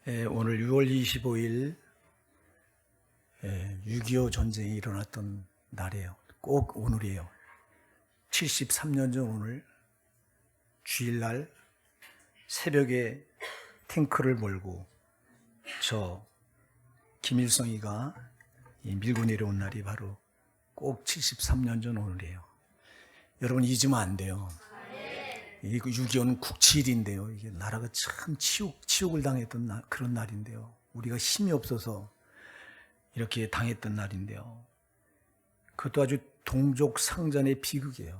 오늘 6월 25일 6.25 전쟁이 일어났던 날이에요. 꼭 오늘이에요. 73년 전 오늘 주일날 새벽에 탱크를 몰고 저 김일성이가 밀고 내려온 날이 바로 꼭 73년 전 오늘이에요. 여러분 잊으면 안 돼요. 6.25는 국치일인데요. 이게 나라가 참 치욕을 당했던 그런 날인데요. 우리가 힘이 없어서 이렇게 당했던 날인데요. 그것도 아주 동족 상잔의 비극이에요.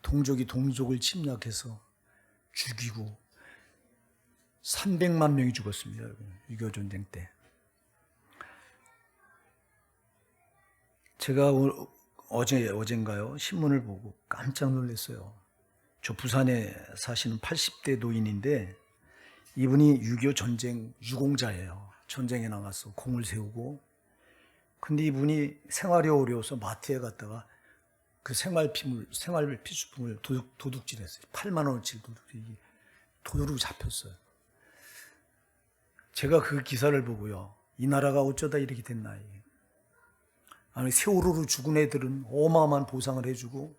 동족이 동족을 침략해서 죽이고 300만 명이 죽었습니다. 6.25 전쟁 때. 제가 어젠가요? 신문을 보고 깜짝 놀랐어요. 저 부산에 사시는 80대 노인인데 이분이 6.25 전쟁 유공자예요. 전쟁에 나가서 공을 세우고. 근데 이분이 생활이 어려워서 마트에 갔다가 그 생활필수품을 도둑질했어요. 8만 원어치 도둑으로 잡혔어요. 제가 그 기사를 보고요. 이 나라가 어쩌다 이렇게 됐나. 아니, 세월호로 죽은 애들은 어마어마한 보상을 해주고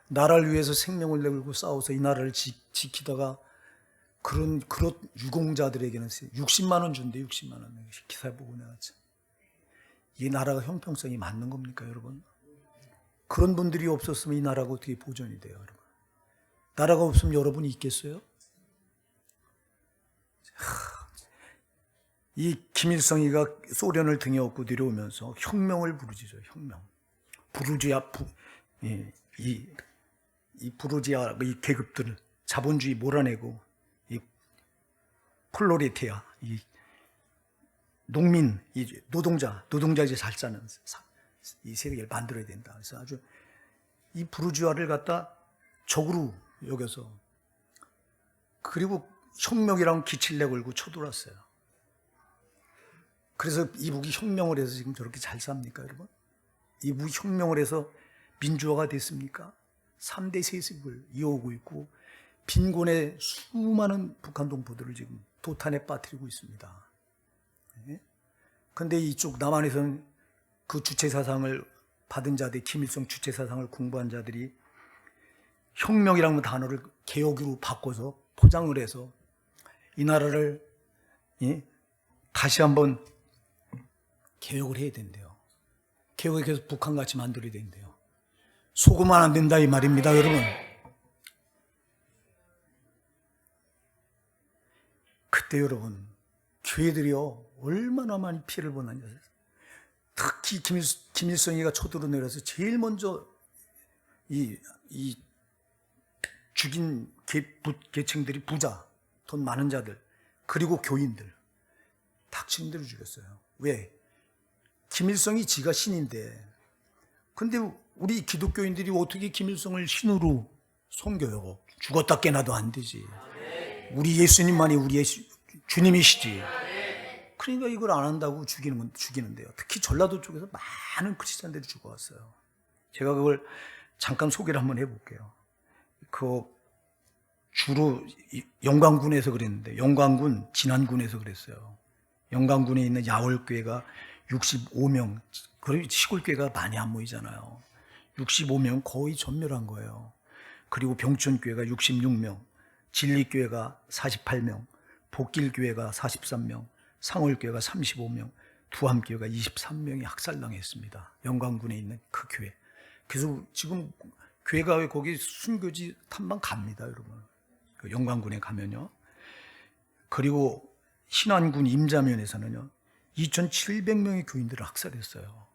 나라를 위해서 생명을 내걸고 싸워서 이 나라를 지키다가 그런 유공자들에게는 60만 원 준대. 60만 원. 기사 보고 내가 참. 이 나라가 형평성이 맞는 겁니까, 여러분? 그런 분들이 없었으면 이 나라가 어떻게 보존이 돼요, 여러분? 나라가 없으면 여러분이 있겠어요? 이 김일성이가 소련을 등에 업고 내려오면서 혁명을 부르짖어요. 혁명. 이 부르지아 이 계급들을 자본주의 몰아내고 이 폴로레테아 이 농민 이 노동자 이제 잘 사는 이 세계를 만들어야 된다. 그래서 아주 이 부르주아를 갖다 적으로 여겨서 그리고 혁명이라는 기치를 내걸고 쳐들어왔어요. 그래서 이북이 혁명을 해서 지금 저렇게 잘 삽니까, 여러분? 이북이 혁명을 해서 민주화가 됐습니까? 3대 세습을 이어오고 있고 빈곤의 수많은 북한 동포들을 지금 도탄에 빠뜨리고 있습니다. 그런데 이쪽 남한에서는 그 주체사상을 받은 자들, 김일성 주체사상을 공부한 자들이 혁명이라는 단어를 개혁으로 바꿔서 포장을 해서 이 나라를 다시 한번 개혁을 해야 된대요. 개혁해서 북한같이 만들어야 된대요. 속으면 안 된다 이 말입니다, 여러분. 그때 여러분 교회들이요 얼마나 많이 피해를 보느냐. 특히 김일성이가 초도로 내려서 제일 먼저 이 죽인 계층들이 부자, 돈 많은 자들, 그리고 교인들, 닥치는 죽였어요. 왜? 김일성이 지가 신인데, 근데 우리 기독교인들이 어떻게 김일성을 신으로 섬겨요? 죽었다 깨나도 안 되지. 우리 예수님만이 우리 주님이시지. 그러니까 이걸 안 한다고 죽이는데요. 특히 전라도 쪽에서 많은 크리스찬들이 죽어왔어요. 제가 그걸 잠깐 소개를 한번 해볼게요. 주로 영광군에서 그랬는데, 영광군 진안군에서 그랬어요. 영광군에 있는 야월교회가 65명, 그리고 시골교회가 많이 안 모이잖아요. 65명 거의 전멸한 거예요. 그리고 병천교회가 66명, 진리교회가 48명, 복길교회가 43명, 상월교회가 35명, 두함교회가 23명이 학살당했습니다. 영광군에 있는 그 교회. 그래서 지금 교회가 거기 순교지 탐방 갑니다, 여러분. 영광군에 가면요. 그리고 신안군 임자면에서는요, 2,700명의 교인들을 학살했어요.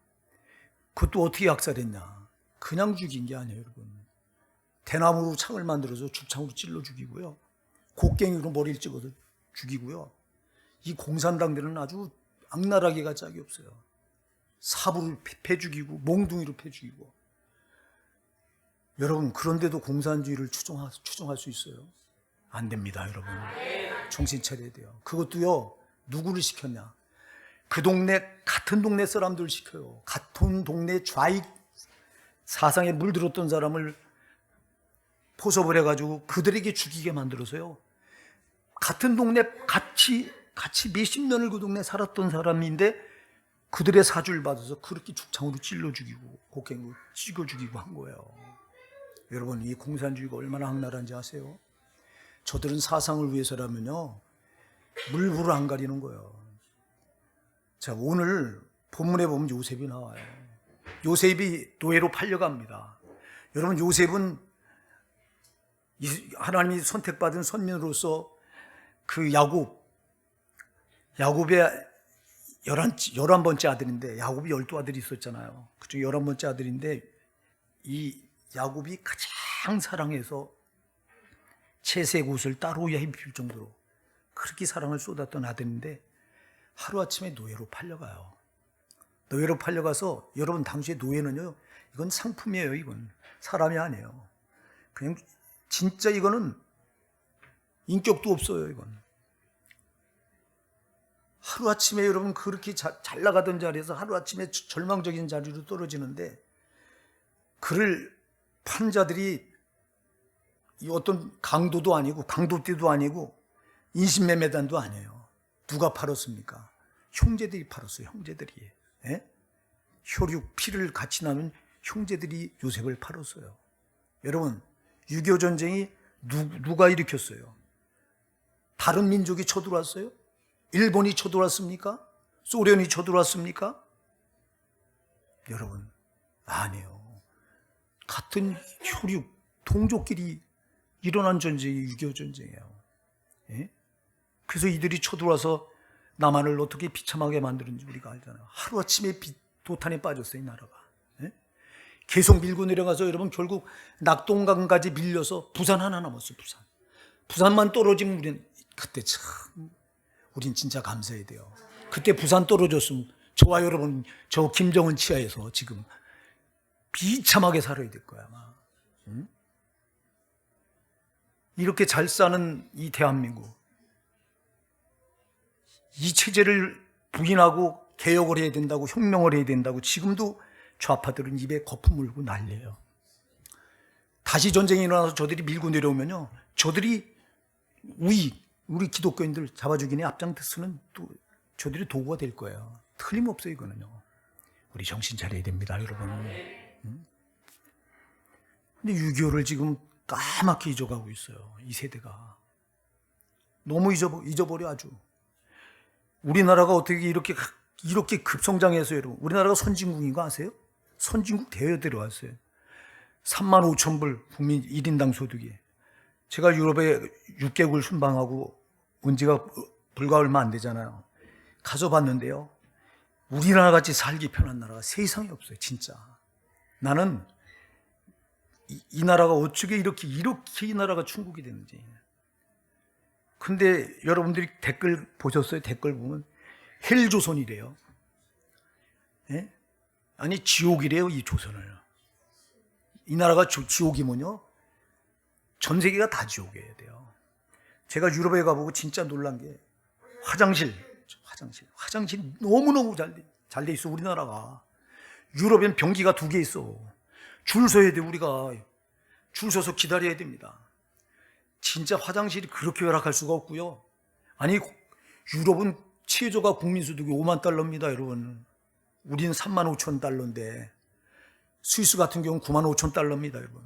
그것도 어떻게 학살했냐? 그냥 죽인 게 아니에요, 여러분. 대나무로 창을 만들어서 죽창으로 찔러 죽이고요. 곡괭이로 머리를 찍어서 죽이고요. 이 공산당들은 아주 악랄하기가 짝이 없어요. 사부를 패 죽이고 몽둥이로 패 죽이고. 여러분, 그런데도 공산주의를 추종할 수 있어요? 안 됩니다, 여러분. 정신 차려야 돼요. 그것도요, 누구를 시켰냐? 같은 동네 사람들 시켜요. 같은 동네 좌익 사상에 물들었던 사람을 포섭을 해가지고 그들에게 죽이게 만들어서요. 같은 동네 같이 같이 몇십 년을 그 동네 살았던 사람인데 그들의 사주를 받아서 그렇게 죽창으로 찔러 죽이고 곡괭이로 찍어 죽이고 한 거예요. 여러분, 이 공산주의가 얼마나 악랄한지 아세요? 저들은 사상을 위해서라면요 물불을 안 가리는 거예요. 자, 오늘 본문에 보면 요셉이 나와요. 요셉이 노예로 팔려갑니다. 여러분, 요셉은 하나님이 선택받은 선민으로서 그 야곱의 11번째 아들인데, 야곱이 12아들이 있었잖아요. 그중 11번째 아들인데, 이 야곱이 가장 사랑해서 채색 옷을 따로 입힐 정도로 그렇게 사랑을 쏟았던 아들인데, 하루아침에 노예로 팔려가요. 노예로 팔려가서, 여러분, 당시에 노예는요, 이건 상품이에요. 이건 사람이 아니에요. 그냥 진짜 이거는 인격도 없어요. 이건 하루아침에, 여러분, 그렇게 잘 나가던 자리에서 하루아침에 절망적인 자리로 떨어지는데, 그를 판 자들이 어떤 강도도 아니고 강도띠도 아니고 인신매매단도 아니에요. 누가 팔았습니까? 형제들이 팔았어요. 형제들이. 예? 혈육, 피를 같이 나눈 형제들이 요셉을 팔았어요. 여러분, 6.25 전쟁이 누가 일으켰어요? 다른 민족이 쳐들어왔어요? 일본이 쳐들어왔습니까? 소련이 쳐들어왔습니까? 여러분, 아니에요. 같은 혈육, 동족끼리 일어난 전쟁이 6.25 전쟁이에요. 예? 그래서 이들이 쳐들어와서 남한을 어떻게 비참하게 만드는지 우리가 알잖아요. 하루아침에 도탄에 빠졌어요, 이 나라가. 예? 계속 밀고 내려가서, 여러분, 결국 낙동강까지 밀려서 부산 하나 남았어요. 부산만 떨어지면 그때 참 우린 진짜 감사해야 돼요. 그때 부산 떨어졌으면 저와 여러분 저 김정은 치하에서 지금 비참하게 살아야 될 거야 아마. 응? 이렇게 잘 사는 이 대한민국, 이 체제를 부인하고 개혁을 해야 된다고, 혁명을 해야 된다고 지금도 좌파들은 입에 거품 물고 난리예요. 다시 전쟁이 일어나서 저들이 밀고 내려오면요, 저들이 우리 기독교인들 잡아 죽이는 앞장서는 또 저들이 도구가 될 거예요. 틀림없어요. 이거는요. 우리 정신 차려야 됩니다, 여러분. 근데 6.25를 지금 까맣게 잊어가고 있어요, 이 세대가. 너무 잊어버려 아주. 우리나라가 어떻게 이렇게 급성장해서, 여러분, 우리나라가 선진국인 거 아세요? 선진국 대회에 들어왔어요. 35,000불 국민 1인당 소득이. 제가 유럽에 6개국을 순방하고 온 지가 불과 얼마 안 되잖아요. 가서 봤는데요, 우리나라 같이 살기 편한 나라가 세상에 없어요, 진짜. 나는 이 나라가 어떻게 이렇게 이 나라가 천국이 됐는지. 근데 여러분들이 댓글 보셨어요? 댓글 보면 헬조선이래요. 예? 아니, 지옥이래요, 이 조선을. 이 나라가 지옥이면요, 전 세계가 다 지옥이어야 돼요. 제가 유럽에 가보고 진짜 놀란 게 화장실 너무너무 잘 돼 있어, 우리나라가. 유럽엔 변기가 2개 있어. 줄 서야 돼, 우리가. 줄 서서 기다려야 됩니다. 진짜 화장실이 그렇게 열악할 수가 없고요. 아니, 유럽은 최저가 국민소득이 5만 달러입니다, 여러분. 우리는 3만 5천 달러인데 스위스 같은 경우는 9만 5천 달러입니다, 여러분.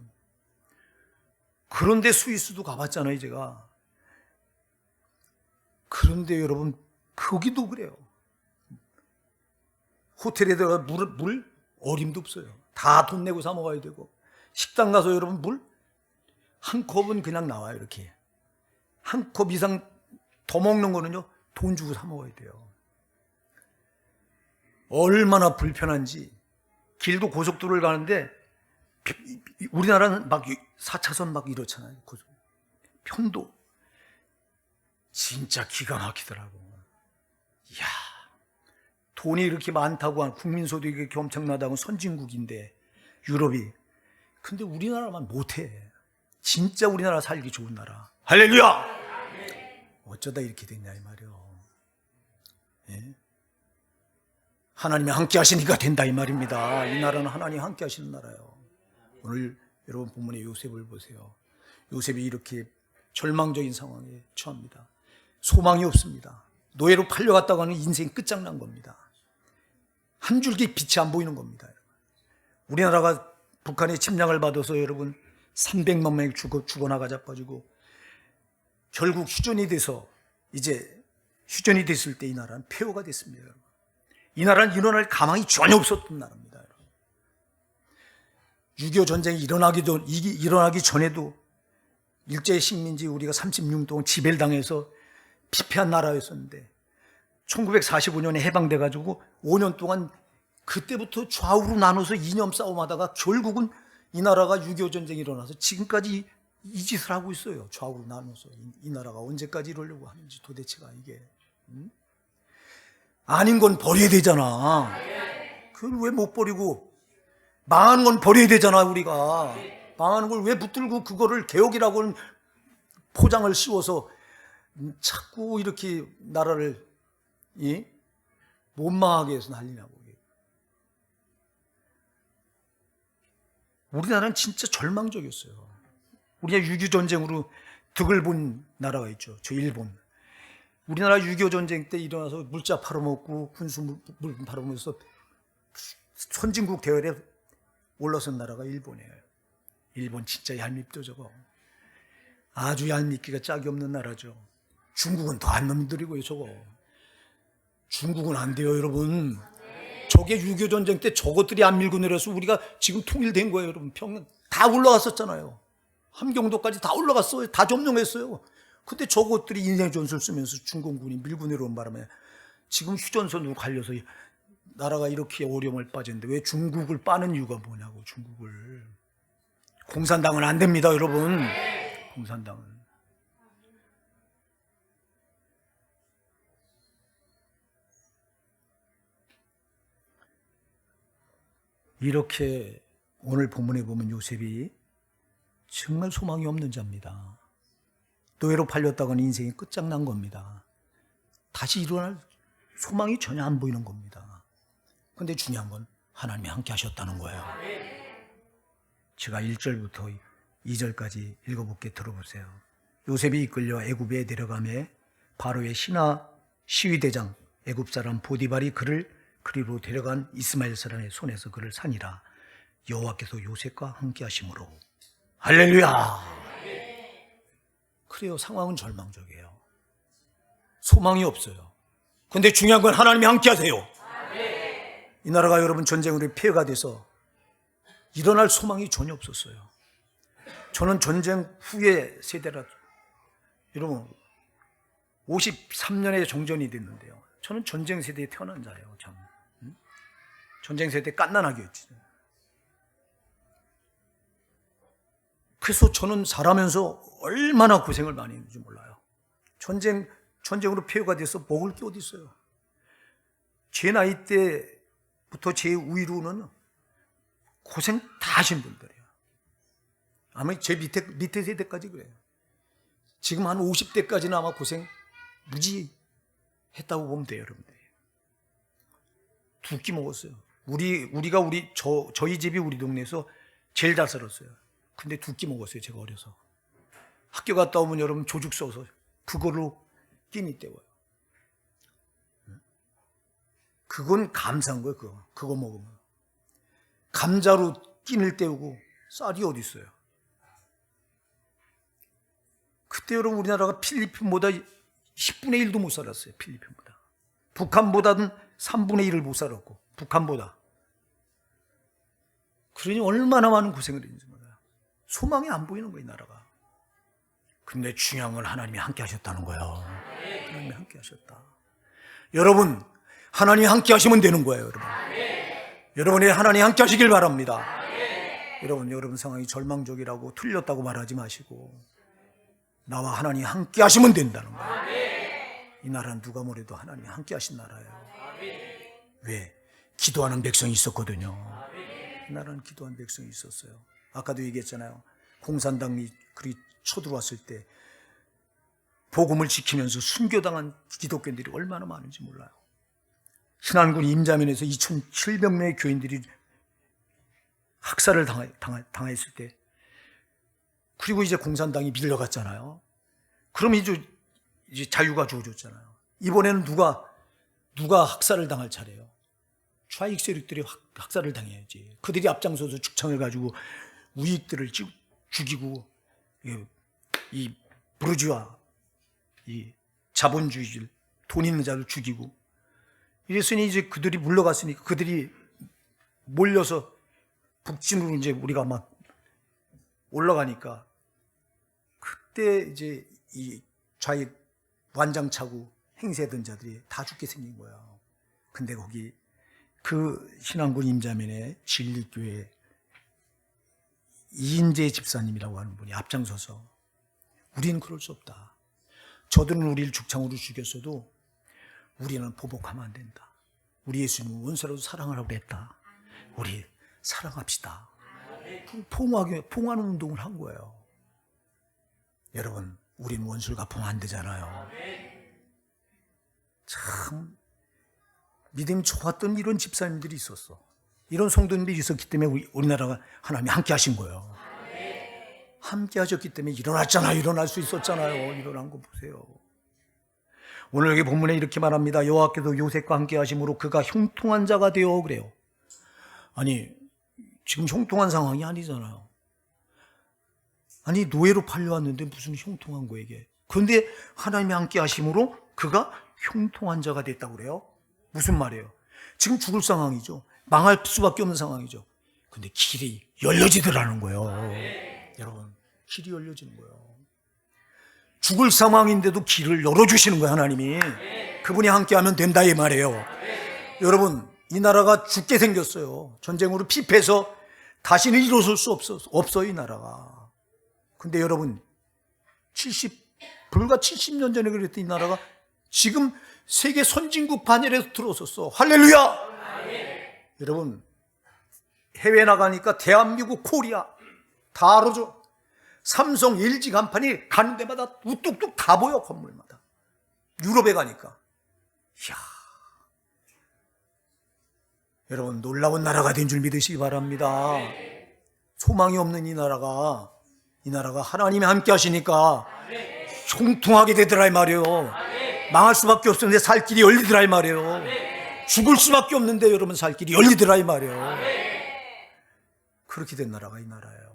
그런데 스위스도 가봤잖아요, 제가. 그런데 여러분, 거기도 그래요. 호텔에 들어가 물 어림도 없어요. 다 돈 내고 사 먹어야 되고, 식당 가서 여러분 물 한 컵은 그냥 나와요. 이렇게 한 컵 이상 더 먹는 거는요, 돈 주고 사 먹어야 돼요. 얼마나 불편한지. 길도 고속도로를 가는데, 우리나라는 막 4차선 막 이렇잖아요. 편도 진짜 기가 막히더라고. 이야, 돈이 이렇게 많다고, 국민소득이 이렇게 엄청나다고, 선진국인데 유럽이. 근데 우리나라만 못해. 진짜 우리나라 살기 좋은 나라. 할렐루야! 어쩌다 이렇게 됐냐 이 말이요. 예? 하나님이 함께 하시니까 된다 이 말입니다. 이 나라는 하나님이 함께 하시는 나라예요. 오늘 여러분 본문의 요셉을 보세요. 요셉이 이렇게 절망적인 상황에 처합니다. 소망이 없습니다. 노예로 팔려갔다고 하는 인생이 끝장난 겁니다. 한 줄기 빛이 안 보이는 겁니다. 우리나라가 북한의 침략을 받아서 여러분 300만 명이 죽어나가 자빠지고 결국 휴전이 돼서 이제 휴전이 됐을 때 이 나라는 폐허가 됐습니다. 여러분. 이 나라는 일어날 가망이 전혀 없었던 나라입니다. 6.25 전쟁이 일어나기 전에도 일제 식민지 우리가 36년 동안 지배를 당해서 피폐한 나라였었는데 1945년에 해방돼 가지고 5년 동안 그때부터 좌우로 나눠서 이념 싸움하다가 결국은 이 나라가 6.25 전쟁이 일어나서 지금까지 이 짓을 하고 있어요. 좌우로 나눠서 이 나라가 언제까지 이러려고 하는지 도대체가 이게 아닌 건 버려야 되잖아. 그걸 왜 못 버리고 망하는 건 버려야 되잖아. 우리가 망하는 걸 왜 붙들고 그거를 개혁이라고 포장을 씌워서 자꾸 이렇게 나라를 못 망하게 해서 난리냐고. 우리나라는 진짜 절망적이었어요. 우리가 6.25 전쟁으로 득을 본 나라가 있죠. 저 일본. 우리나라 6.25 전쟁 때 일어나서 물자 팔아먹고 군수 물품 팔아먹어서 선진국 대열에 올라선 나라가 일본이에요. 일본 진짜 얄밉죠 저거. 아주 얄밉기가 짝이 없는 나라죠. 중국은 더 안 놈들이고요 저거. 중국은 안 돼요 여러분. 저게 6.25 전쟁 때 저것들이 안 밀고 내려서 우리가 지금 통일된 거예요 여러분. 평양 다 올라갔었잖아요. 함경도까지 다 올라갔어요. 다 점령했어요. 근데 저것들이 인생 전술 쓰면서 중공군이 밀고 내려온 바람에 지금 휴전선으로 갈려서 나라가 이렇게 어려움을 빠졌는데 왜 중국을 빠는 이유가 뭐냐고. 중국을. 공산당은 안 됩니다 여러분. 공산당은. 이렇게 오늘 본문에 보면 요셉이 정말 소망이 없는 자입니다. 노예로 팔렸다고는 인생이 끝장난 겁니다. 다시 일어날 소망이 전혀 안 보이는 겁니다. 그런데 중요한 건 하나님이 함께 하셨다는 거예요. 제가 1절부터 2절까지 읽어볼게. 들어보세요. 요셉이 이끌려 애굽에 내려가매 바로의 신하 시위대장 애굽 사람 보디발이 그를 그리로 데려간 이스마엘 사람의 손에서 그를 산이라. 여호와께서 요셉과 함께 하심으로. 할렐루야. 그래요. 상황은 절망적이에요. 소망이 없어요. 근데 중요한 건 하나님이 함께 하세요. 이 나라가 여러분 전쟁으로 폐허가 돼서 일어날 소망이 전혀 없었어요. 저는 전쟁 후의 세대라. 여러분 53년에 종전이 됐는데요. 저는 전쟁 세대에 태어난 자예요. 참. 전쟁 세대 깐난하게 했지. 그래서 저는 살아면서 얼마나 고생을 많이 했는지 몰라요. 전쟁으로 폐허가 돼서 먹을 게 어디 있어요. 제 나이 때부터 제 위로는 고생 다 하신 분들이에요. 아마 제 밑에 세대까지 그래요. 지금 한 50대까지는 아마 고생 무지 했다고 보면 돼요, 여러분들. 두 끼 먹었어요. 저희 집이 우리 동네에서 제일 잘 살았어요. 근데 두 끼 먹었어요, 제가 어려서. 학교 갔다 오면 여러분 조죽 써서 그걸로 끼니 때워요. 그건 감사한 거예요, 그거 먹으면. 감자로 끼니를 때우고 쌀이 어디 있어요? 그때 여러분 우리나라가 필리핀보다 10분의 1도 못 살았어요. 필리핀보다. 북한보다는 3분의 1을 못 살았고, 북한보다. 그러니 얼마나 많은 고생을 했는지 몰라요. 소망이 안 보이는 거예요, 이 나라가. 근데 중요한 건 하나님이 함께 하셨다는 거예요. 하나님이 함께 하셨다. 여러분, 하나님이 함께 하시면 되는 거예요, 여러분. 여러분이 하나님이 함께 하시길 바랍니다. 여러분 상황이 절망적이라고 틀렸다고 말하지 마시고 나와 하나님이 함께 하시면 된다는 거예요. 이 나라는 누가 뭐래도 하나님이 함께 하신 나라예요. 왜? 기도하는 백성이 있었거든요. 이 나라는 기도하는 백성이 있었어요. 아까도 얘기했잖아요. 공산당이 그리 쳐들어왔을 때 복음을 지키면서 순교당한 기독교인들이 얼마나 많은지 몰라요. 신안군 임자면에서 2,700명의 교인들이 학살을 당했을 때, 그리고 이제 공산당이 밀려갔잖아요. 그럼 이제 자유가 주어졌잖아요. 이번에는 누가 학살을 당할 차례예요. 좌익 세력들이 학살을 당해야지. 그들이 앞장서서 죽창을 가지고 우익들을 죽이고 이 부르주아, 이 자본주의를 돈 있는 자를 죽이고 이랬으니 이제 그들이 물러갔으니까 그들이 몰려서 북진으로 이제 우리가 막 올라가니까 그때 이제 이 좌익 완장차고 행세하던 자들이 다 죽게 생긴 거야. 근데 거기 그 신앙군 임자면의 진리교회 이인재 집사님이라고 하는 분이 앞장서서 우리는 그럴 수 없다. 저들은 우리를 죽창으로 죽였어도 우리는 보복하면 안 된다. 우리 예수님은 원수라도 사랑하라고 그랬다. 우리 사랑합시다. 포옹하는 운동을 한 거예요. 여러분, 우리는 원수를 갚으면 안 되잖아요. 참 믿음이 좋았던 이런 집사님들이 있었어. 이런 성도님들이 있었기 때문에 우리나라가 하나님이 함께 하신 거예요. 함께 하셨기 때문에 일어났잖아요. 일어날 수 있었잖아요. 일어난 거 보세요. 오늘 여기 본문에 이렇게 말합니다. 여호와께서 요셉과 함께 하심으로 그가 형통한 자가 되어 그래요. 아니 지금 형통한 상황이 아니잖아요. 아니 노예로 팔려왔는데 무슨 형통한 거예요 이게. 그런데 하나님이 함께 하심으로 그가 형통한 자가 됐다고 그래요. 무슨 말이에요? 지금 죽을 상황이죠. 망할 수밖에 없는 상황이죠. 근데 길이 열려지더라는 거예요. 여러분, 길이 열려지는 거예요. 죽을 상황인데도 길을 열어주시는 거예요, 하나님이. 그분이 함께하면 된다 이 말이에요. 여러분, 이 나라가 죽게 생겼어요. 전쟁으로 피폐해서 다시는 일어설 수 없어요, 이 나라가. 근데 여러분, 불과 70년 전에 그랬던 이 나라가 지금 세계 선진국 반열에 들어섰어. 할렐루야! 여러분, 해외 나가니까 대한민국, 코리아 다 알아줘. 삼성, LG 간판이 가는 데마다 우뚝뚝 다 보여, 건물마다. 유럽에 가니까. 이야. 여러분, 놀라운 나라가 된 줄 믿으시기 바랍니다. 소망이 없는 이 나라가 하나님이 함께 하시니까 형통하게 되더라 이 말이에요. 망할 수밖에 없었는데 살 길이 열리더라 이 말이에요. 죽을 수밖에 없는데 여러분 살 길이 열리더라 이 말이에요. 그렇게 된 나라가 이 나라예요.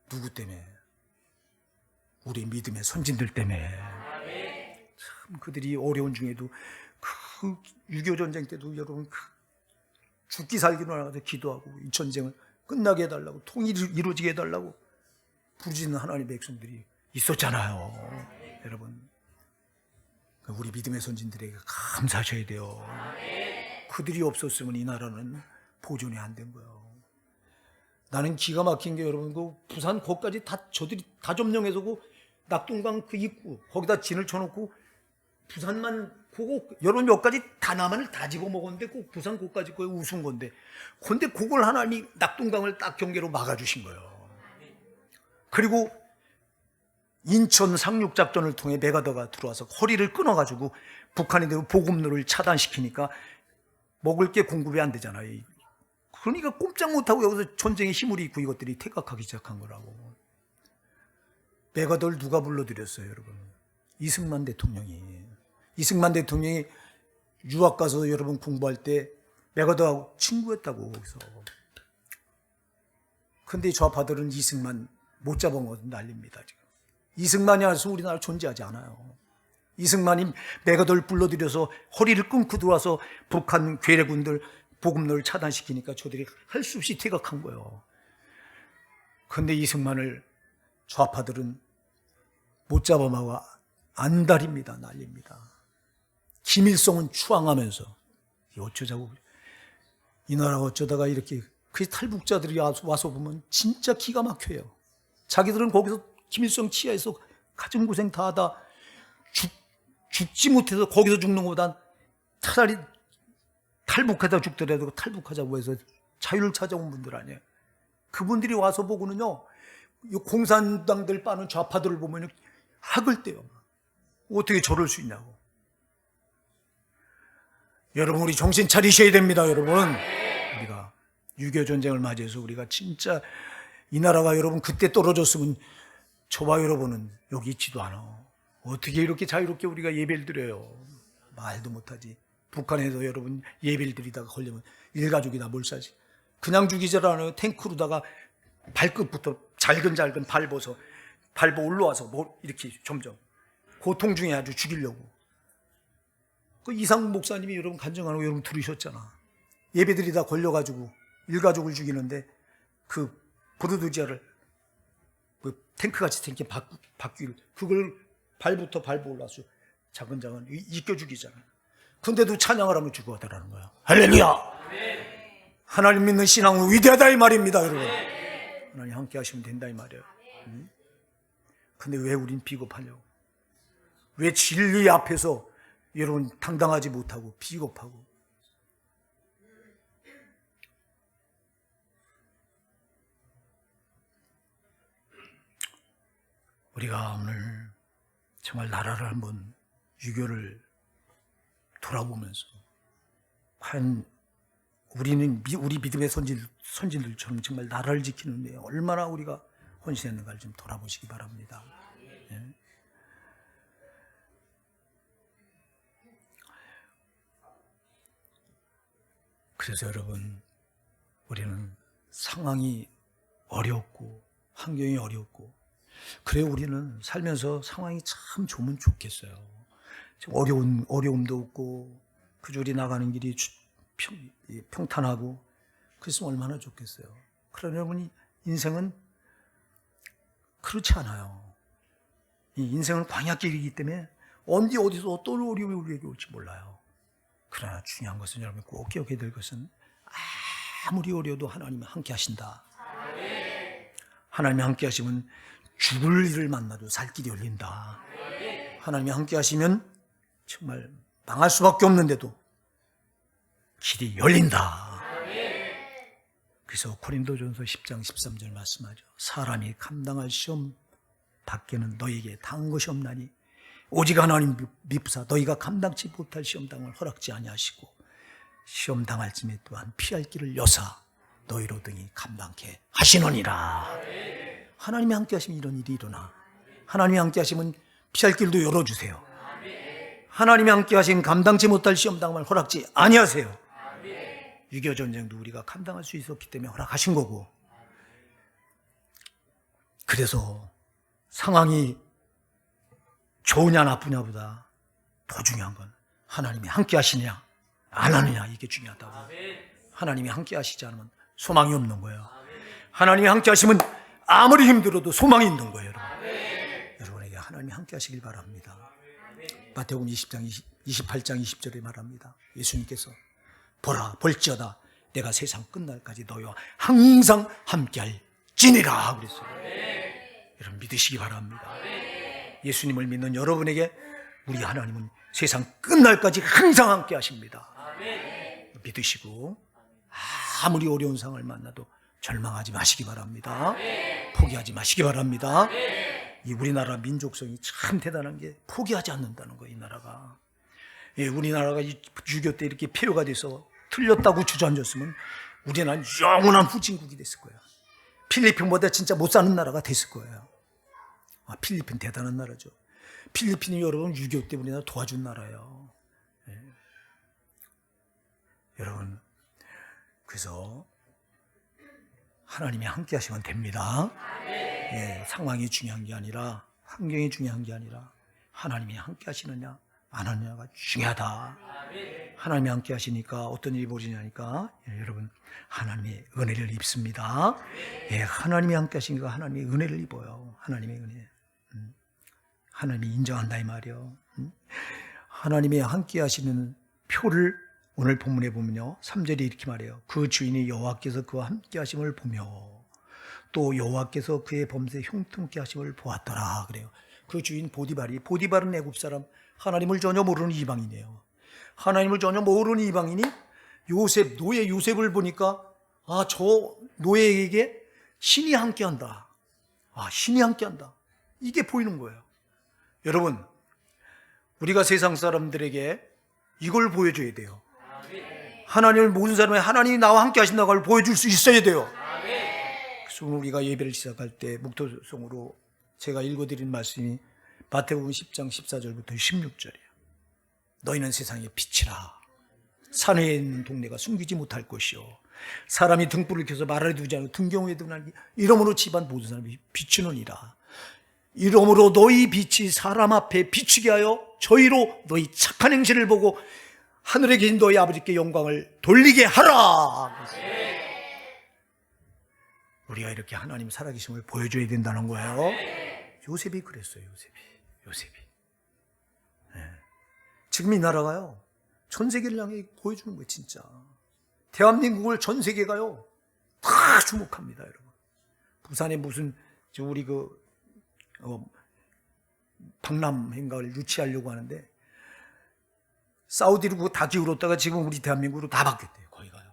누구 때문에? 우리 믿음의 선진들 때문에. 참 그들이 어려운 중에도 그 6.25 전쟁 때도 여러분 죽기 살기로 나가서 기도하고 이 전쟁을 끝나게 해달라고, 통일이 이루어지게 해달라고 부르짖는 하나님의 백성들이 있었잖아요. 여러분, 우리 믿음의 선진들에게 감사하셔야 돼요. 그들이 없었으면 이 나라는 보존이 안 된 거예요. 나는 기가 막힌 게 여러분, 그 부산 거기까지 저들이 다 점령해서 그 낙동강 그 입구 거기다 진을 쳐놓고 부산만 그거 여러 몇까지 다 남한을 다 집어먹었는데 꼭 부산 거기까지 거의 우스운 건데, 근데 그걸 하나님이 낙동강을 딱 경계로 막아주신 거예요. 그리고 인천 상륙작전을 통해 메가더가 들어와서 허리를 끊어가지고 북한이 되고 보급로를 차단시키니까 먹을 게 공급이 안 되잖아요. 그러니까 꼼짝 못하고 여기서 전쟁의 힘을 입고 이것들이 퇴각하기 시작한 거라고. 메가더를 누가 불러들였어요, 여러분? 이승만 대통령이. 이승만 대통령이 유학 가서 여러분 공부할 때 메가더하고 친구였다고 거기서. 근데 좌파들은 이승만 못 잡아먹어서 난립니다 지금. 이승만이 아니어서 우리나라 존재하지 않아요. 이승만이 메가더를 불러들여서 허리를 끊고 들어와서 북한 괴뢰군들 보급로를 차단시키니까 저들이 할 수 없이 퇴각한 거예요. 그런데 이승만을 좌파들은 못 잡아먹어 안달입니다. 난립니다. 김일성은 추앙하면서 어쩌자고, 이 나라가 어쩌다가 이렇게. 그 탈북자들이 와서 보면 진짜 기가 막혀요. 자기들은 거기서 김일성 치하에서 가정고생 다 하다 죽지 못해서 거기서 죽는 것보단 차라리 탈북하다 죽더라도 탈북하자고 해서 자유를 찾아온 분들 아니에요. 그분들이 와서 보고는요, 공산당들 빠는 좌파들을 보면 학을 떼요. 어떻게 저럴 수 있냐고. 여러분, 우리 정신 차리셔야 됩니다. 여러분, 우리가 6.25 전쟁을 맞이해서 우리가 진짜 이 나라가 여러분 그때 떨어졌으면 저와 여러분은 여기 있지도 않아. 어떻게 이렇게 자유롭게 우리가 예배를 드려요? 말도 못하지. 북한에서 여러분 예배를 드리다가 걸리면 일가족이 다 몰살지. 그냥 죽이질 않아요. 탱크로다가 발끝부터 잘근잘근 밟아 올라와서 뭐 이렇게 점점 고통 중에 아주 죽이려고. 그 이상국 목사님이 여러분 간증하는 거 여러분 들으셨잖아. 예배드리다 걸려가지고 일가족을 죽이는데 그 브루드저를 그 탱크같이 생긴 바퀴를 그걸 발부터 밟아 올라서 자근자근 이겨 죽이잖아. 근데도 찬양을 하면 죽어가더라는 거야. 할렐루야. 하나님 믿는 신앙은 위대하다 이 말입니다, 여러분. 하나님 함께 하시면 된다 이 말이에요. 근데 왜 우린 비겁하냐고. 왜 진리 앞에서 여러분 당당하지 못하고 비겁하고. 우리가 오늘 정말 나라를 한번 유교를 돌아보면서 과연 우리는 우리 믿음의 선진들처럼 정말 나라를 지키는데 얼마나 우리가 헌신했는가를 좀 돌아보시기 바랍니다. 예. 그래서 여러분, 우리는 상황이 어렵고 환경이 어렵고 그래 우리는 살면서 상황이 참 좋으면 좋겠어요. 어려움도 없고 그저리 나가는 길이 평탄하고 그랬으면 얼마나 좋겠어요. 그러나 여러분, 인생은 그렇지 않아요. 이 인생은 광야길이기 때문에 언제 어디서 어떤 어려움이 우리에게 올지 몰라요. 그러나 중요한 것은 여러분 꼭 기억해야 될 것은 아무리 어려워도 하나님이 함께 하신다. 하나님이 함께 하시면 죽을 일을 만나도 살 길이 열린다. 하나님이 함께 하시면 정말 망할 수밖에 없는데도 길이 열린다. 그래서 고린도전서 10장 13절 말씀하죠. 사람이 감당할 시험 밖에는 너에게 당한 것이 없나니 오직 하나님 미쁘사 너희가 감당치 못할 시험당을 허락지 아니하시고 시험당할 쯤에 또한 피할 길을 여사 너희로 등이 감당케 하시느니라. 하나님이 함께 하시면 이런 일이 일어나. 하나님이 함께 하시면 피할 길도 열어주세요. 하나님이 함께 하시면 감당치 못할 시험당을 허락지 아니하세요. 6.25 전쟁도 우리가 감당할 수 있었기 때문에 허락하신 거고, 그래서 상황이 좋으냐 나쁘냐보다 더 중요한 건 하나님이 함께 하시냐 안 하느냐, 이게 중요하다고. 하나님이 함께 하시지 않으면 소망이 없는 거예요. 하나님이 함께 하시면 아무리 힘들어도 소망이 있는 거예요. 여러분에게 하나님이 함께 하시길 바랍니다. 마태복음 20장 28장 20절에 말합니다. 예수님께서 보라 볼지어다 내가 세상 끝날까지 너희와 항상 함께할지니라 그랬어요. 여러분 믿으시기 바랍니다. 예수님을 믿는 여러분에게 우리 하나님은 세상 끝날까지 항상 함께 하십니다. 믿으시고 아무리 어려운 상황을 만나도 절망하지 마시기 바랍니다. 포기하지 마시기 바랍니다. 이 우리나라 민족성이 참 대단한 게 포기하지 않는다는 거예요. 이 나라가. 예, 우리나라가 6.25 때 이렇게 폐허가 돼서 틀렸다고 주저앉았으면 우리나라는 영원한 후진국이 됐을 거예요. 필리핀보다 진짜 못 사는 나라가 됐을 거예요. 필리핀 대단한 나라죠. 필리핀이 여러분 6.25 때 우리나라 도와준 나라예요. 예. 여러분, 그래서 하나님이 함께 하시면 됩니다. 예, 상황이 중요한 게 아니라, 환경이 중요한 게 아니라 하나님이 함께 하시느냐 안 하느냐가 중요하다. 하나님이 함께 하시니까 어떤 일이 벌어지냐니까, 예, 여러분 하나님의 은혜를 입습니다. 예, 하나님이 함께 하시니까 하나님의 은혜를 입어요. 하나님의 은혜. 하나님이 인정한다 이 말이요. 하나님이 함께 하시는 표를 오늘 본문에 보면요, 3절에 이렇게 말해요. 그 주인이 여호와께서 그와 함께 하심을 보며 또 여호와께서 그의 범죄 형통케 하심을 보았더라 그래요. 그 주인 보디발은 애굽 사람, 하나님을 전혀 모르는 이방인이에요. 하나님을 전혀 모르는 이방인이 노예 요셉을 보니까 저 노예에게 신이 함께한다. 신이 함께한다. 이게 보이는 거예요. 여러분, 우리가 세상 사람들에게 이걸 보여줘야 돼요. 하나님을 모든 사람이 하나님이 나와 함께 하신다는 걸 보여줄 수 있어야 돼요. 그래서 우리가 예배를 시작할 때 묵도성으로 제가 읽어드린 말씀이 마태복음 10장 14절부터 16절이에요. 너희는 세상의 빛이라. 산에 있는 동네가 숨기지 못할 것이요 사람이 등불을 켜서 말아래 두지 않고 등경에 두나니 이러므로 집안 모든 사람이 비추느니라. 이러므로 너희 빛이 사람 앞에 비추게 하여 저희로 너희 착한 행실을 보고 하늘에 계신 너희 아버지께 영광을 돌리게 하라. 우리가 이렇게 하나님 살아계심을 보여줘야 된다는 거예요. 요셉이 그랬어요. 요셉이. 네. 지금 이 나라가요 전 세계를 향해 보여주는 거예요. 진짜 대한민국을 전 세계가요 다 주목합니다. 여러분, 부산에 무슨 우리 박람회인가를 유치하려고 하는데 사우디로 그거 다 기울었다가 지금 우리 대한민국으로 다 바뀌었대요. 거기 가요.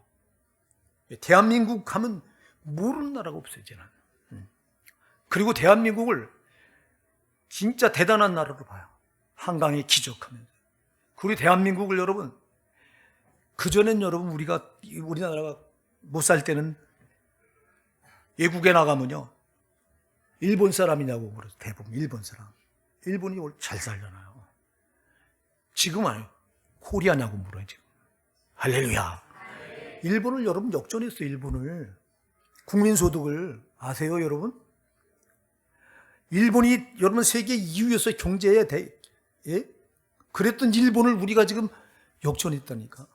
대한민국 하면 모르는 나라가 없어요. 이제는. 그리고 대한민국을 진짜 대단한 나라로 봐요. 한강에 기적하면서. 그리고 대한민국을 여러분, 그전엔 여러분 우리나라가 못 살 때는 외국에 나가면요 일본 사람이냐고 물어요. 대부분 일본 사람. 일본이 잘 살잖아요. 지금 아니에요. 코리아냐고 물어요. 지금. 할렐루야. 일본을 여러분 역전했어요. 일본을. 국민소득을 아세요 여러분? 일본이 여러분 세계 2위에서 경제에 예? 그랬던 일본을 우리가 지금 역전했다니까.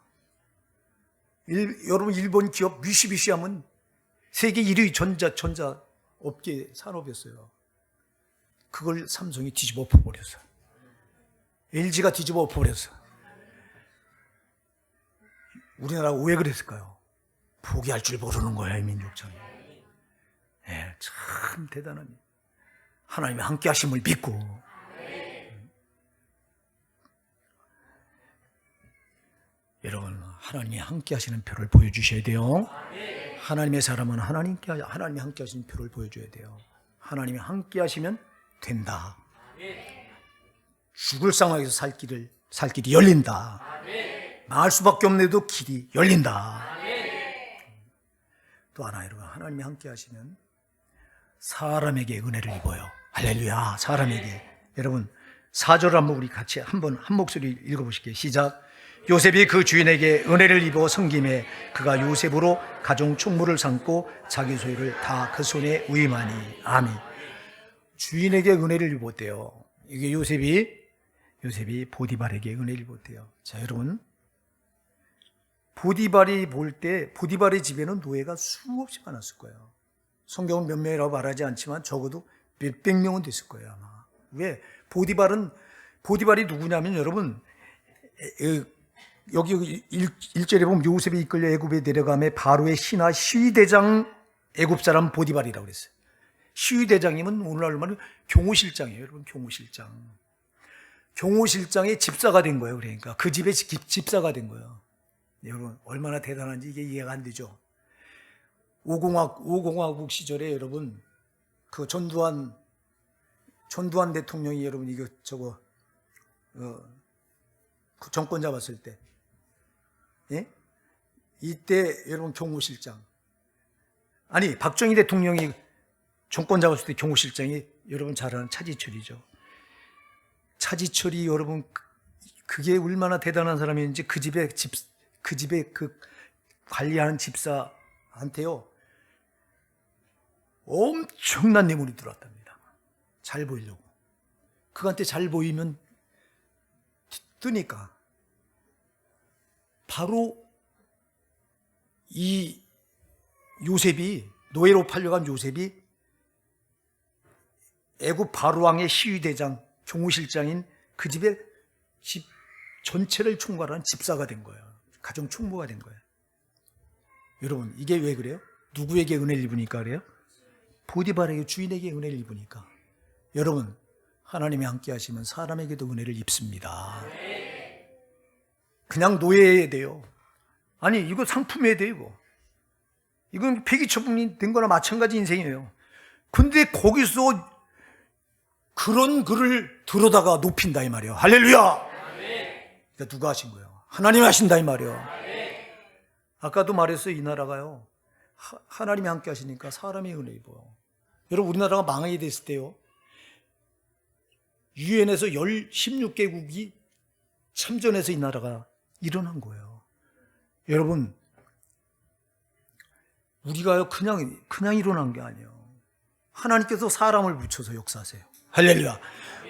여러분 일본 기업 미쓰비시 하면 세계 1위 전자 업계 산업이었어요. 그걸 삼성이 뒤집어 엎어버렸어. LG가 뒤집어 엎어버렸어. 우리나라가 왜 그랬을까요? 포기할 줄 모르는 거야, 이 민족전이. 네, 참 대단한 하나님의 함께 하심을 믿고 여러분 하나님이 함께 하시는 표를 보여주셔야 돼요. 하나님의 사람은 하나님이 함께 하시는 표를 보여줘야 돼요. 하나님이 함께 하시면 된다. 죽을 상황에서 살 길이 열린다. 망할 수밖에 없는데도 길이 열린다. 또 하나 여러분, 하나님이 함께 하시면 사람에게 은혜를 입어요. 할렐루야. 사람에게. 여러분 4절 한번 우리 같이 한 목소리 읽어보실게요. 시작. 요셉이 그 주인에게 은혜를 입어 섬김에 그가 요셉으로 가정 총무를 삼고 자기 소유를 다 그 손에 위임하니. 아멘. 주인에게 은혜를 입었대요. 이게 요셉이 보디발에게 은혜를 입었대요. 자 여러분, 보디발이 볼 때 보디발의 집에는 노예가 수없이 많았을 거예요. 성경은 몇 명이라고 말하지 않지만 적어도 몇백 명은 됐을 거예요 아마. 왜? 보디발이 누구냐면 여러분, 여기 1절에 보면 요셉이 이끌려 애굽에 내려가매 바로의 신하 시위대장 애굽 사람 보디발이라고 그랬어요. 시위대장이면 오늘날로 말하면 경호실장이에요. 여러분, 경호실장의 집사가 된 거예요. 그러니까 그 집의 집사가 된 거예요. 여러분 얼마나 대단한지 이게 이해가 안 되죠. 5공화국 시절에 여러분 그 전두환 대통령이 여러분 그 정권 잡았을 때, 예? 이때 여러분 경호실장, 아니 박정희 대통령이 정권 잡았을 때 경호실장이 여러분 잘 아는 차지철이죠. 차지철이 여러분 그게 얼마나 대단한 사람인지 그 집에 그 관리하는 집사한테요 엄청난 뇌물이 들어왔답니다. 잘 보이려고. 그한테 잘 보이면 뜨니까 바로 이 요셉이, 노예로 팔려간 요셉이 애굽 바로왕의 시위대장 경호실장인 그 집의 집 전체를 총괄하는 집사가 된 거예요. 가정 총무가 된 거예요. 여러분 이게 왜 그래요? 누구에게 은혜를 입으니까 그래요? 보디발에게, 주인에게 은혜를 입으니까. 여러분 하나님이 함께 하시면 사람에게도 은혜를 입습니다. 그냥 노예해야 돼요. 아니 이거 상품해야 돼요. 이건 폐기처분이 된 거나 마찬가지 인생이에요. 근데 거기서 그런 글을 들어다가 높인다 이 말이에요. 할렐루야. 그러니까 누가 하신 거예요? 하나님이 하신다 이 말이에요. 아까도 말했어요. 이 나라가요 하나님이 함께 하시니까 사람이 은혜 입어요. 여러분 우리나라가 망하게 됐을 때요 유엔에서 16개국이 참전해서 이 나라가 일어난 거예요. 여러분, 우리가요 그냥 일어난 게 아니에요. 하나님께서 사람을 붙여서 역사하세요. 할렐루야.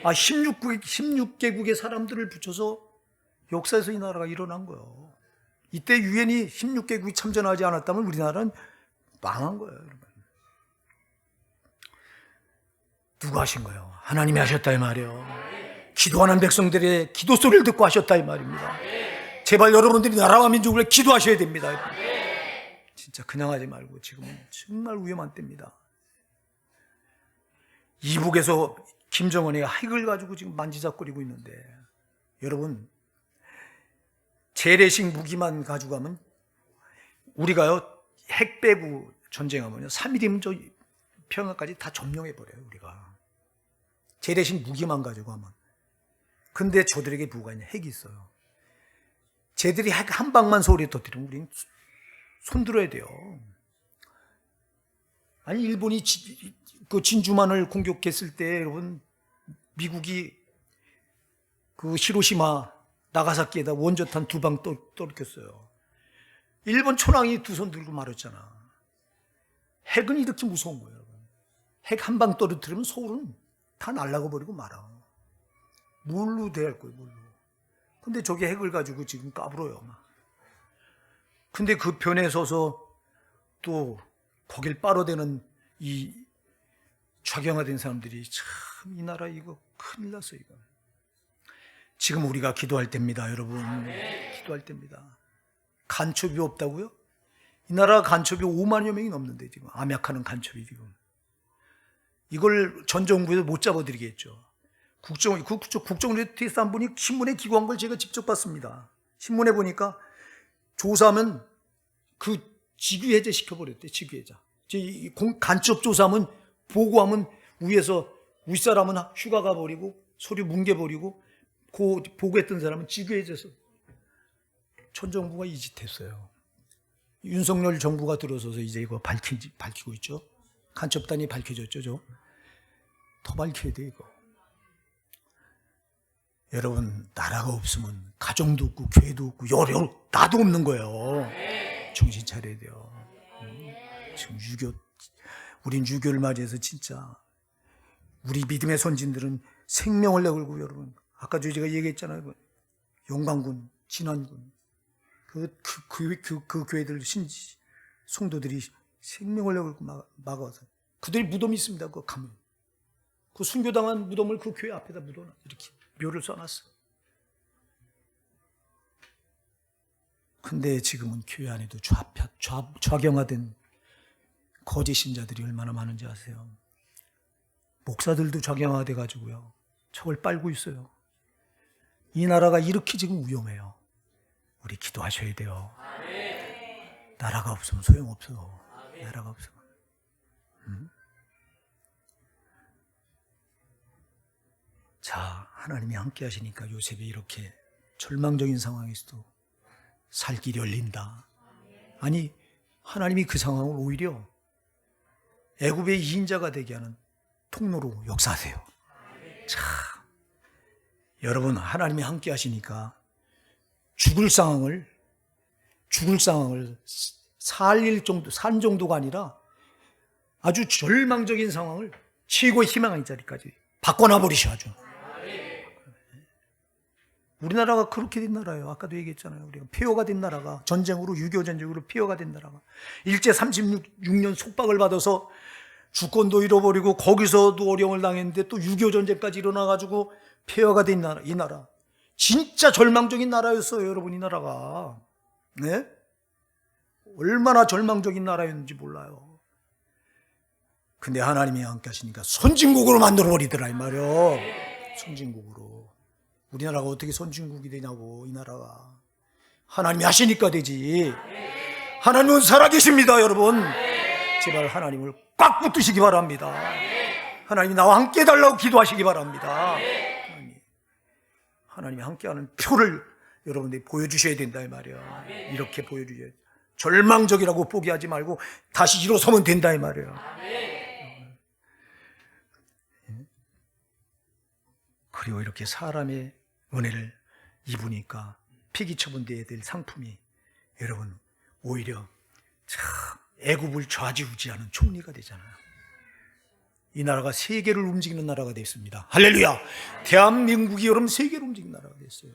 16개국의 사람들을 붙여서 역사에서 이 나라가 일어난 거예요. 이때 유엔이 16개국이 참전하지 않았다면 우리나라는 망한 거예요, 여러분. 누가 하신 거예요? 하나님이 하셨다 이 말이에요. 기도하는 백성들의 기도 소리를 듣고 하셨다 이 말입니다. 제발 여러분들이 나라와 민족을 위해 기도하셔야 됩니다. 진짜 그냥 하지 말고 지금은 정말 위험한 때입니다. 이북에서 김정은이 핵을 가지고 지금 만지작거리고 있는데, 여러분, 재래식 무기만 가지고 가면, 우리가요 핵 빼고 전쟁하면요 3일이면 저 평양까지 다 점령해버려요. 우리가 재래식 무기만 가지고 하면. 근데 저들에게 뭐가 있냐? 핵이 있어요. 쟤들이 핵 한 방만 서울에 터뜨리면 우리는 손들어야 돼요. 아니, 일본이 그 진주만을 공격했을 때, 여러분, 미국이 그 히로시마, 나가사키에다 원자탄 2방 떨어뜨렸어요. 일본 천황이 두 손 들고 말했잖아. 핵은 이렇게 무서운 거예요, 여러분. 핵 한 방 떨어뜨리면 서울은 다 날아가 버리고 말아. 뭘로 대할 거예요, 뭘로. 근데 저게 핵을 가지고 지금 까불어요, 막. 근데 그 편에 서서 또 거길 빨아대는 이 좌경화된 사람들이 참 이 나라 이거 큰일 났어, 이거. 지금 우리가 기도할 때입니다, 여러분. 기도할 때입니다. 간첩이 없다고요? 이 나라 간첩이 5만여 명이 넘는데, 지금. 암약하는 간첩이 지금. 이걸 전 정부에서 못 잡아드리겠죠. 국정원에 TS 한 분이 신문에 기고한 걸 제가 직접 봤습니다. 신문에 보니까 조사하면 그 직위해제 시켜버렸대, 직위해제. 간첩 조사하면 보고하면 위에서 윗사람은 휴가 가버리고 서류 뭉개버리고 그 보고했던 사람은 직위해제해서 전 정부가 이 짓 했어요. 윤석열 정부가 들어서서 이제 이거 밝히고 있죠. 간첩단이 밝혀졌죠. 더 밝혀야 돼, 이거. 여러분, 나라가 없으면 가정도 없고 교회도 없고 나도 없는 거예요. 정신 차려야 돼요. 지금 우린 유교를 맞이해서 진짜 우리 믿음의 선진들은 생명을 내걸고, 여러분, 아까 제가 얘기했잖아요. 용광군, 진안군, 그 교회들 성도들이 생명을 내걸고 막아서 그들이 무덤이 있습니다. 그거 가면 그 순교당한 무덤을 그 교회 앞에다 묻어놔, 이렇게 묘를 써놨어. 근데 지금은 교회 안에도 좌경화된 거짓 신자들이 얼마나 많은지 아세요? 목사들도 좌경화돼 가지고요 척을 빨고 있어요. 이 나라가 이렇게 지금 위험해요. 우리 기도하셔야 돼요. 나라가 없으면 소용없어. 나라가 없으면. 자, 하나님이 함께 하시니까 요셉이 이렇게 절망적인 상황에서도 살 길이 열린다. 아니, 하나님이 그 상황을 오히려 애굽의 2인자가 되게 하는 통로로 역사하세요. 참, 여러분, 하나님이 함께 하시니까 죽을 상황을 산 정도가 아니라 아주 절망적인 상황을 최고의 희망의 자리까지 바꿔놔 버리셔. 아주. 우리나라가 그렇게 된 나라예요. 아까도 얘기했잖아요. 우리가 폐허가 된 나라가, 전쟁으로, 6.25 전쟁으로 폐허가 된 나라가, 일제 36년 속박을 받아서 주권도 잃어버리고 거기서도 어려움을 당했는데 또 6.25 전쟁까지 일어나가지고 폐허가 된 나라, 이 나라. 진짜 절망적인 나라였어요, 여러분. 이 나라가. 네? 얼마나 절망적인 나라였는지 몰라요. 근데 하나님이 함께 하시니까 선진국으로 만들어버리더라, 이 말이요. 선진국으로. 우리나라가 어떻게 선진국이 되냐고, 이 나라가. 하나님이 하시니까 되지. 하나님은 살아계십니다, 여러분. 제발 하나님을 꽉 붙드시기 바랍니다. 하나님이 나와 함께 해달라고 기도하시기 바랍니다. 하나님이 함께하는 표를 여러분들이 보여주셔야 된다, 이 말이야. 이렇게 보여주셔야 돼. 절망적이라고 포기하지 말고 다시 일어서면 된다, 이 말이야. 그리고 이렇게 사람의 은혜를 입으니까 폐기 처분돼야 될 상품이 여러분 오히려 참 애굽을 좌지우지하는 총리가 되잖아요. 이 나라가 세계를 움직이는 나라가 됐습니다. 할렐루야. 대한민국이 여러분 세계를 움직이는 나라가 됐어요.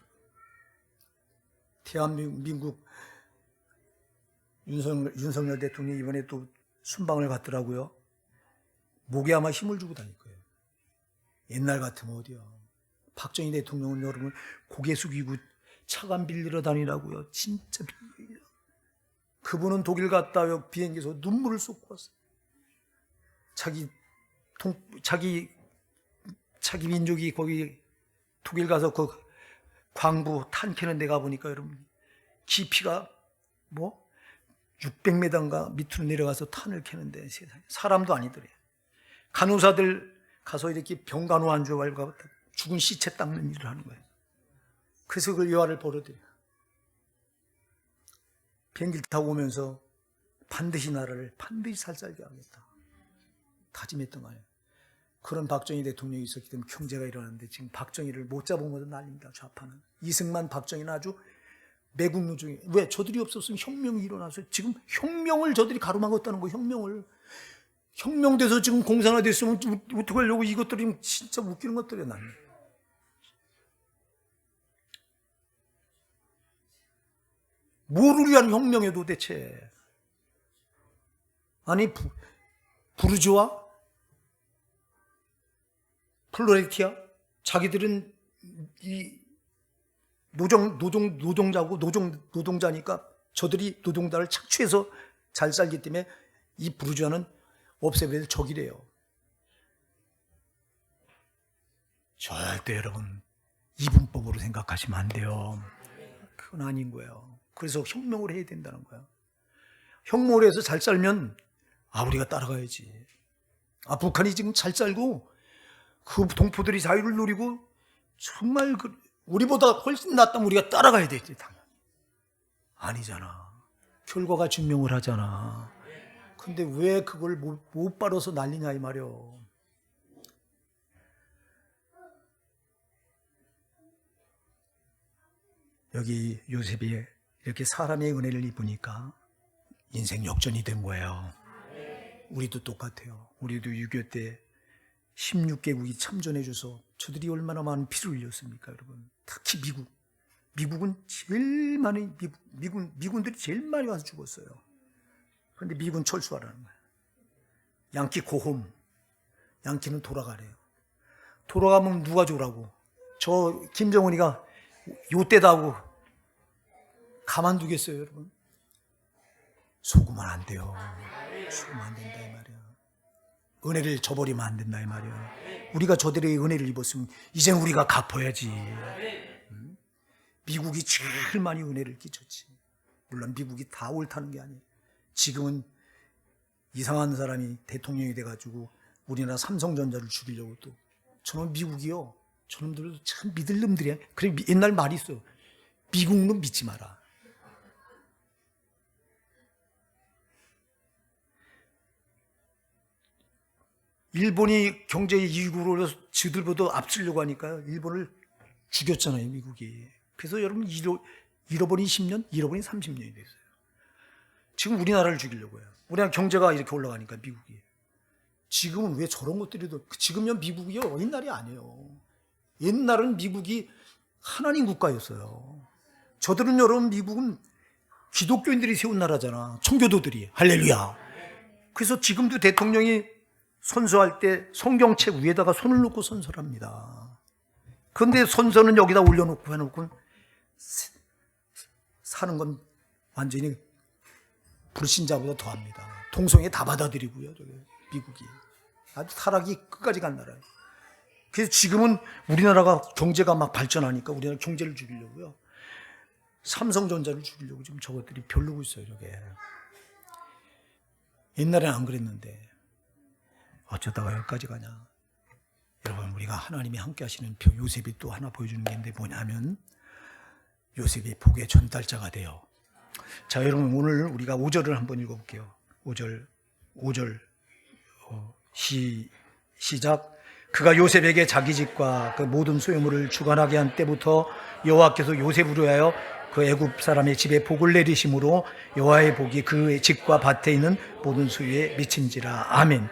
대한민국 윤석열 대통령이 이번에 또 순방을 갔더라고요. 목에 아마 힘을 주고 다닐 거예요. 옛날 같으면 어디야. 박정희 대통령은 여러분 고개 숙이고 차관 빌리러 다니라고요. 진짜 그분은 독일 갔다 비행기에서 눈물을 쏟고 왔어요. 자기 민족이 거기 독일 가서 그 광부 탄 캐는 데 가보니까 여러분 깊이가 600m인가 밑으로 내려가서 탄을 캐는데 세상에 사람도 아니더래. 간호사들 가서 이렇게 병간호 안주 말고 죽은 시체 닦는 일을 하는 거예요. 그래서 그걸 여하를 벌어들여요. 비행기를 타고 오면서 반드시 나라를 반드시 살살게 하겠다 다짐했던 거예요. 그런 박정희 대통령이 있었기 때문에 경제가 일어났는데 지금 박정희를 못 잡은 것도 난립니다. 좌파는. 이승만, 박정희는 아주 매국 노종이. 왜? 저들이 없었으면 혁명이 일어나서 지금 혁명을 저들이 가로막았다는 거예요. 혁명돼서 지금 공산화됐으면 어떻게 하려고 이것들이 진짜 웃기는 것들이야. 나는. 뭐를 위한 혁명이야 도대체. 아니 부르주아? 플로레티아? 자기들은 이 노동자고 노동자니까 저들이 노동자를 착취해서 잘 살기 때문에 이 부르주아는 없애버려야 될 적이래요. 절대 여러분 이분법으로 생각하시면 안 돼요. 그건 아닌 거예요. 그래서 혁명을 해야 된다는 거예요. 혁명을 해서 잘 살면 우리가 따라가야지. 북한이 지금 잘 살고 그 동포들이 자유를 누리고 정말 우리보다 훨씬 낫다면 우리가 따라가야 되지. 당연히 아니잖아. 결과가 증명을 하잖아. 근데 왜 그걸 못 바로서 난리냐 이 말이요. 여기 요셉이 이렇게 사람의 은혜를 입으니까 인생 역전이 된 거예요. 우리도 똑같아요. 우리도 6.25 때 16개국이 참전해줘서 저들이 얼마나 많은 피를 흘렸습니까, 여러분? 특히 미국은 제일 많이, 미군들이 제일 많이 와서 죽었어요. 그런데 미군 철수하라는 거예요. 양키 고홈. 양키는 돌아가래요. 돌아가면 누가 줘라고. 저 김정은이가 요때다 하고 가만두겠어요, 여러분? 속으면 안 돼요. 속으면 안 된다 이 말이야. 은혜를 저버리면 안 된다 이 말이야. 우리가 저들의 은혜를 입었으면 이젠 우리가 갚아야지. 미국이 제일 많이 은혜를 끼쳤지. 물론 미국이 다 옳다는 게 아니에요. 지금은 이상한 사람이 대통령이 돼가지고 우리나라 삼성전자를 죽이려고 또. 저는 미국이요. 저놈들도 참 믿을 놈들이야. 그래 옛날 말이 있어. 미국은 믿지 마라. 일본이 경제 이익으로 지들보다 앞서려고 하니까요. 일본을 죽였잖아요, 미국이. 그래서 여러분 잃어버린 10년, 잃어버린 30년이 됐어요. 지금 우리나라를 죽이려고 해요. 우리나라 경제가 이렇게 올라가니까 미국이. 지금은 왜 저런 것들이 지금요 미국이요 옛날이 아니에요. 옛날은 미국이 하나님 국가였어요. 저들은 여러분 미국은 기독교인들이 세운 나라잖아. 청교도들이. 할렐루야. 그래서 지금도 대통령이 선서할 때 성경책 위에다가 손을 놓고 선서를 합니다. 그런데 선서는 여기다 올려놓고 해놓고 사는 건 완전히 불신자보다 더합니다. 동성애 다 받아들이고요. 미국이. 아주 타락이 끝까지 간 나라예요. 그래서 지금은 우리나라가 경제가 막 발전하니까 우리나라 경제를 죽이려고요. 삼성전자를 죽이려고 지금 저것들이 별로고 있어요. 저게. 옛날에는 안 그랬는데 어쩌다가 여기까지 가냐. 여러분 우리가 하나님이 함께 하시는 표 요셉이 또 하나 보여주는 게 있는데 뭐냐면 요셉이 복의 전달자가 돼요. 자 여러분 오늘 우리가 5절을 한번 읽어볼게요. 5절 시작. 그가 요셉에게 자기 집과 그 모든 소유물을 주관하게 한 때부터 여호와께서 요셉으로 하여 그 애굽 사람의 집에 복을 내리심으로 여호와의 복이 그의 집과 밭에 있는 모든 소유에 미친지라. 아멘.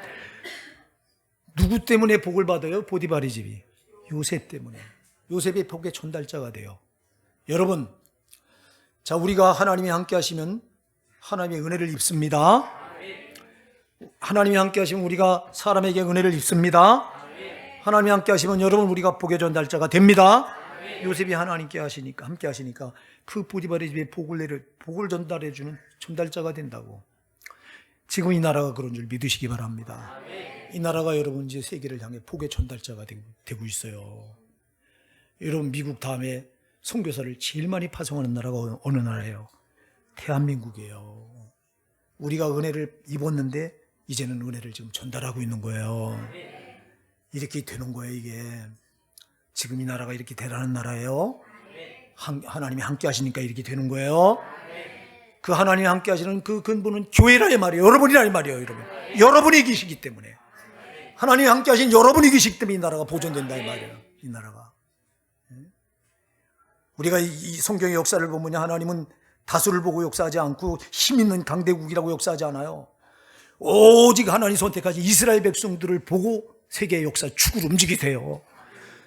누구 때문에 복을 받아요? 보디발의 집이. 요셉 때문에. 요셉의 복의 전달자가 돼요. 여러분, 자, 우리가 하나님이 함께 하시면 하나님의 은혜를 입습니다. 하나님이 함께 하시면 우리가 사람에게 은혜를 입습니다. 하나님이 함께 하시면 여러분 우리가 복의 전달자가 됩니다. 요셉이 하나님께 하시니까, 함께 하시니까 그 보디발의 집에 복을 전달해 주는 전달자가 된다고. 지금 이 나라가 그런 줄 믿으시기 바랍니다. 이 나라가 여러분 이제 세계를 향해 복의 전달자가 되고 있어요. 여러분, 미국 다음에 선교사를 제일 많이 파송하는 나라가 어느 나라예요? 대한민국이에요. 우리가 은혜를 입었는데 이제는 은혜를 지금 전달하고 있는 거예요. 이렇게 되는 거예요. 이게 지금 이 나라가 이렇게 대단한 나라예요. 하나님이 함께 하시니까 이렇게 되는 거예요. 그 하나님이 함께 하시는 그 근본은 교회라는 말이에요. 여러분이라는 말이에요. 여러분, 여러분이 계시기 때문에, 하나님이 함께 하신 여러분이 계시기 때문에 이 나라가 보존된다 이 말이에요. 이 나라가. 우리가 이 성경의 역사를 보면 하나님은 다수를 보고 역사하지 않고 힘 있는 강대국이라고 역사하지 않아요. 오직 하나님이 선택하신 이스라엘 백성들을 보고 세계의 역사 축을 움직이세요.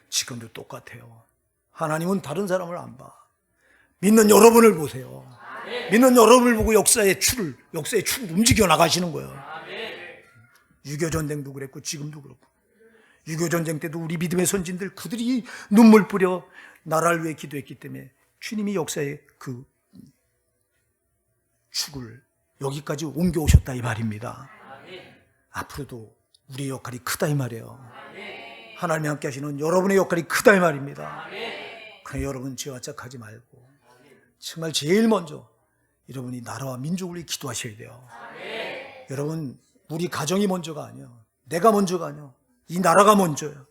지금도 똑같아요. 하나님은 다른 사람을 안 봐. 믿는 여러분을 보세요. 믿는 여러분을 보고 역사의 축을 움직여 나가시는 거예요. 6.25 전쟁도 그랬고 지금도 그렇고, 6.25 전쟁 때도 우리 믿음의 선진들 그들이 눈물 뿌려 나라를 위해 기도했기 때문에 주님이 역사의 그 축을 여기까지 옮겨오셨다 이 말입니다. 앞으로도 우리의 역할이 크다 이 말이에요. 하나님이 함께 하시는 여러분의 역할이 크다 이 말입니다. 그러나 여러분 죄와 짝하지 말고 정말 제일 먼저 여러분이 나라와 민족을 위해 기도하셔야 돼요. 여러분, 우리 가정이 먼저가 아니에요. 내가 먼저가 아니에요. 이 나라가 먼저예요.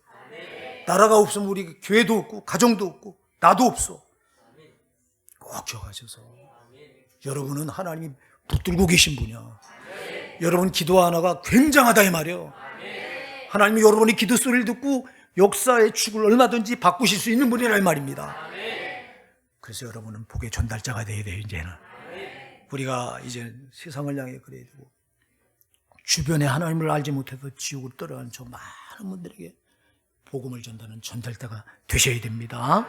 나라가 없으면 우리 교회도 없고 가정도 없고 나도 없어. 꼭 기억하셔서 여러분은 하나님이 붙들고 계신 분이야. 여러분 기도 하나가 굉장하다 이 말이에요. 하나님이 여러분의 기도 소리를 듣고 역사의 축을 얼마든지 바꾸실 수 있는 분이라 이 말입니다. 그래서 여러분은 복의 전달자가 되어야 돼요. 이제는 우리가 이제 세상을 향해 그래야 되고, 주변에 하나님을 알지 못해서 지옥을 떠나간 저 많은 분들에게 복음을 전달하는 전달자가 되셔야 됩니다.